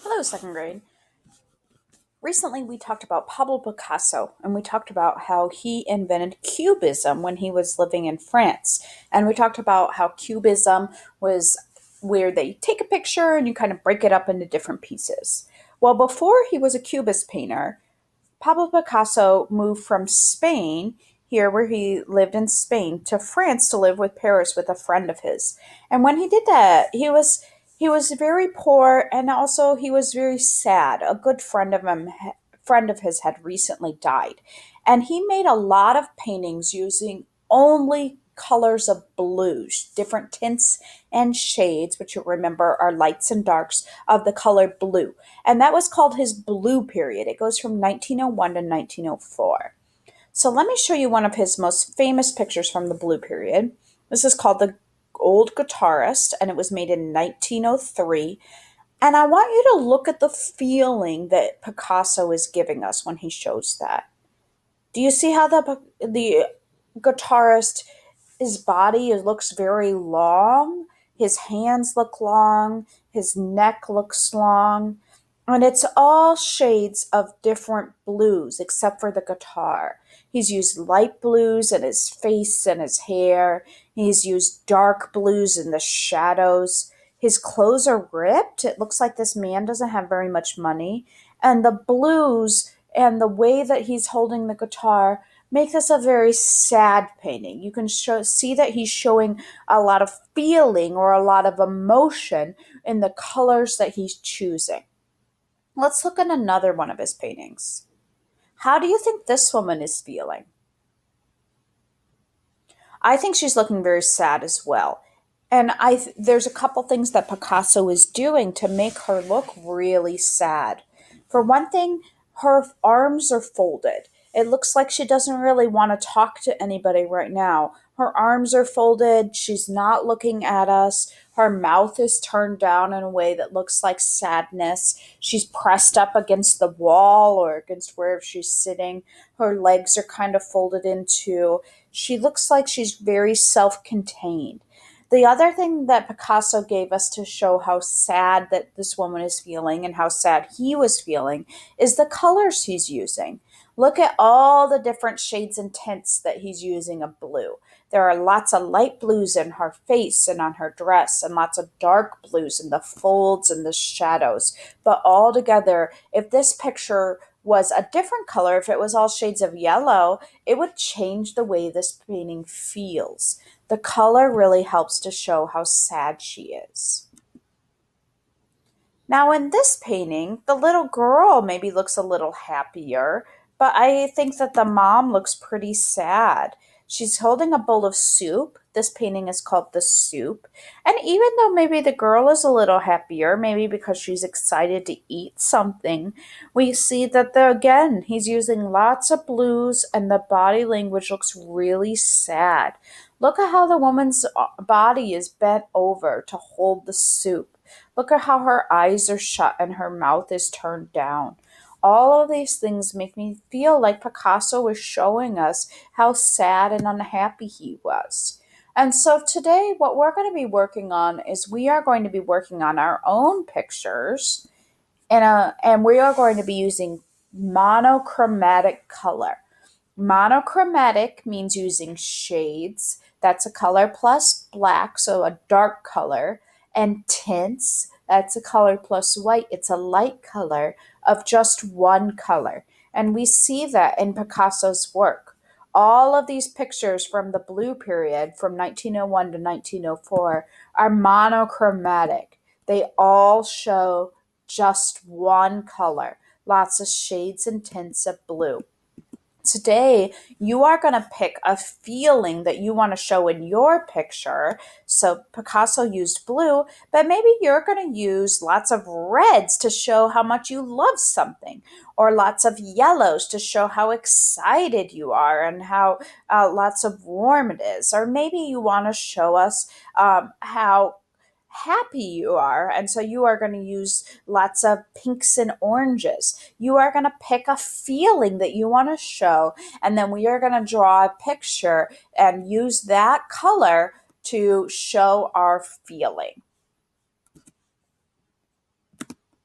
Hello, second grade. Recently, we talked about Pablo Picasso, and we talked about how he invented Cubism when he was living in France. And we talked about how Cubism was where they take a picture and you kind of break it up into different pieces. Well, before he was a Cubist painter, Pablo Picasso moved from Spain, here where he lived in Spain, to France to live with Paris with a friend of his. And when he did that, he was very poor and also he was very sad. A good friend of his had recently died. And he made a lot of paintings using only colors of blues, different tints and shades, which you remember are lights and darks of the color blue. And that was called his blue period. It goes from 1901 to 1904. So let me show you one of his most famous pictures from the blue period. This is called The Old Guitarist, and it was made in 1903. And I want you to look at the feeling that Picasso is giving us when he shows that. Do you see how the guitarist, his body looks very long, his hands look long, his neck looks long, and it's all shades of different blues except for the guitar. He's used light blues in his face and his hair. He's used dark blues in the shadows. His clothes are ripped. It looks like this man doesn't have very much money. And the blues and the way that he's holding the guitar make this a very sad painting. You can see that he's showing a lot of feeling or a lot of emotion in the colors that he's choosing. Let's look at another one of his paintings. How do you think this woman is feeling? I think she's looking very sad as well. And there's a couple things that Picasso is doing to make her look really sad. For one thing, her arms are folded. It looks like she doesn't really want to talk to anybody right now. Her arms are folded. She's not looking at us. Her mouth is turned down in a way that looks like sadness. She's pressed up against the wall or against wherever she's sitting. Her legs are kind of folded into. She looks like she's very self contained. The other thing that Picasso gave us to show how sad that this woman is feeling and how sad he was feeling is the colors he's using. Look at all the different shades and tints that he's using of blue. There are lots of light blues in her face and on her dress, and lots of dark blues in the folds and the shadows. But all together, if this picture was a different color, if it was all shades of yellow, it would change the way this painting feels. The color really helps to show how sad she is. Now, in this painting, the little girl maybe looks a little happier, but I think that the mom looks pretty sad. She's holding a bowl of soup. This painting is called The Soup. And even though maybe the girl is a little happier, maybe because she's excited to eat something, we see that again, he's using lots of blues and the body language looks really sad. Look at how the woman's body is bent over to hold the soup. Look at how her eyes are shut and her mouth is turned down. All of these things make me feel like Picasso was showing us how sad and unhappy he was. And so today, what we're going to be working on is we are going to be working on our own pictures, and we are going to be using monochromatic color. Monochromatic means using shades. That's a color plus black, so a dark color. And tints, that's a color plus white. It's a light color of just one color. And we see that in Picasso's work. All of these pictures from the blue period from 1901 to 1904 are monochromatic. They all show just one color, lots of shades and tints of blue. Today, you are going to pick a feeling that you want to show in your picture. So Picasso used blue, but maybe you're going to use lots of reds to show how much you love something, or lots of yellows to show how excited you are and how lots of warm it is. Or maybe you want to show us how happy you are. And so you are going to use lots of pinks and oranges. You are going to pick a feeling that you want to show, and then we are going to draw a picture and use that color to show our feeling.